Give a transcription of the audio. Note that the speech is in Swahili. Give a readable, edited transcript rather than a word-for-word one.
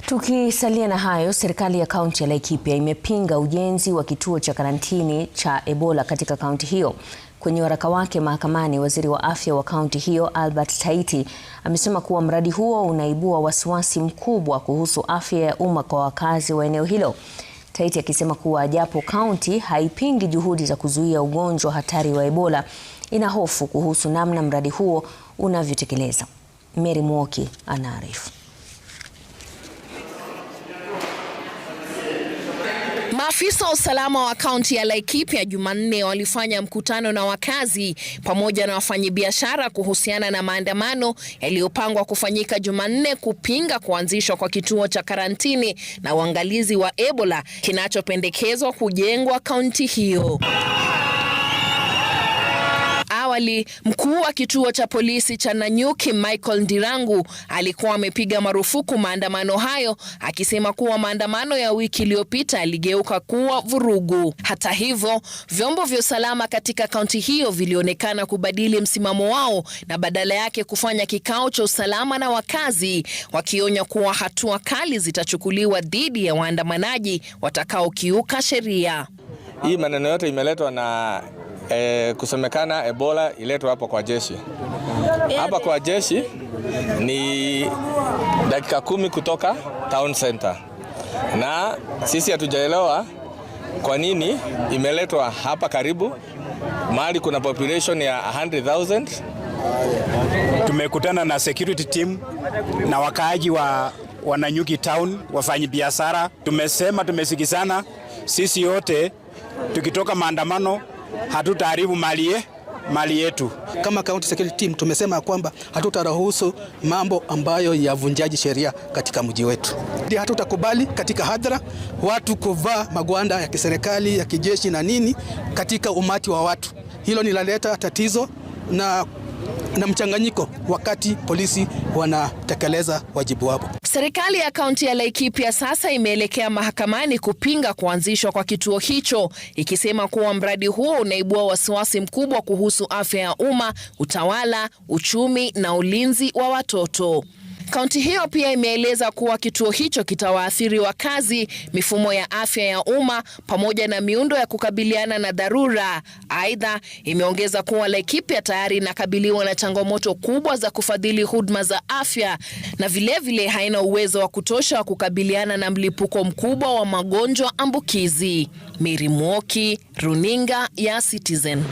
Tukisalia na hayo, serikali ya kaunti ya Laikipia imepinga ujenzi wa kituo cha karantini cha Ebola katika kaunti hiyo. Kwenye waraka wake mahakamani, waziri wa afya wa kaunti hiyo Albert Taiti amesema kuwa mradi huo unaibua wasiwasi mkubwa kuhusu afya ya umma kwa wakazi wa eneo hilo. Taiti akisema kuwa japo kaunti haipingi juhudi za kuzuia ugonjwa hatari wa Ebola, ina hofu kuhusu namna mradi huo unavyotekeleza. Mary Mwoki anaarifu. Maafisa wa usalama wa kaunti ya Laikipia Jumanne walifanya mkutano na wakazi pamoja na wafanyabiashara kuhusiana na maandamano yaliyopangwa kufanyika Jumanne kupinga kuanzishwa kwa kituo cha karantini na uangalizi wa Ebola kinachopendekezwa kujengwa kaunti hiyo. Awali, mkuu wa kituo cha polisi cha Nanyuki Michael Ndirangu alikuwa amepiga marufuku maandamano hayo, akisema kuwa maandamano ya wiki iliyopita yaligeuka kuwa vurugu. Hata hivyo, vyombo vya usalama katika kaunti hiyo vilionekana kubadili msimamo wao na badala yake kufanya kikao cha usalama na wakazi, wakionya kuwa hatua kali zitachukuliwa dhidi ya waandamanaji watakaokiuka sheria. Hii maneno yote imeletwa na kusemekana Ebola iletwa hapa kwa jeshi. Hapa kwa jeshi ni dakika 10 kutoka town center. Na sisi hatujaelewa kwa nini imeletwa hapa karibu mahali kuna population ya 100,000. Tumekutana na security team na wakaaji wa Nanyuki town, wafanyabiashara. Tumesikizana sisi yote tukitoka maandamano hatutaharibu mali yetu. Kama county security team tumesema kwamba hatutaruhusu mambo ambayo yavunjaji sheria katika mji wetu. Hatutakubali katika hadhara watu kuvaa magwanda ya kiserikali, ya kijeshi na nini katika umati wa watu. Hilo linaleta tatizo na mchanganyiko wakati polisi wanatekeleza wajibu wao. Serikali ya kaunti ya Laikipia sasa imeelekea mahakamani kupinga kuanzishwa kwa kituo hicho, ikisema kuwa mradi huo unaibua wasiwasi mkubwa kuhusu afya ya umma, utawala, uchumi na ulinzi wa watoto. Kaunti hiyo pia imeeleza kuwa kituo hicho kitawaathiri wakazi, mifumo ya afya ya umma pamoja na miundo ya kukabiliana na dharura. Aidha, imeongeza kuwa Laikipia tayari inakabiliwa na changamoto kubwa za kufadhili huduma za afya na vilevile haina uwezo wa kutosha wa kukabiliana na mlipuko mkubwa wa magonjwa ambukizi. Mary Mwoki, Runinga ya Citizen.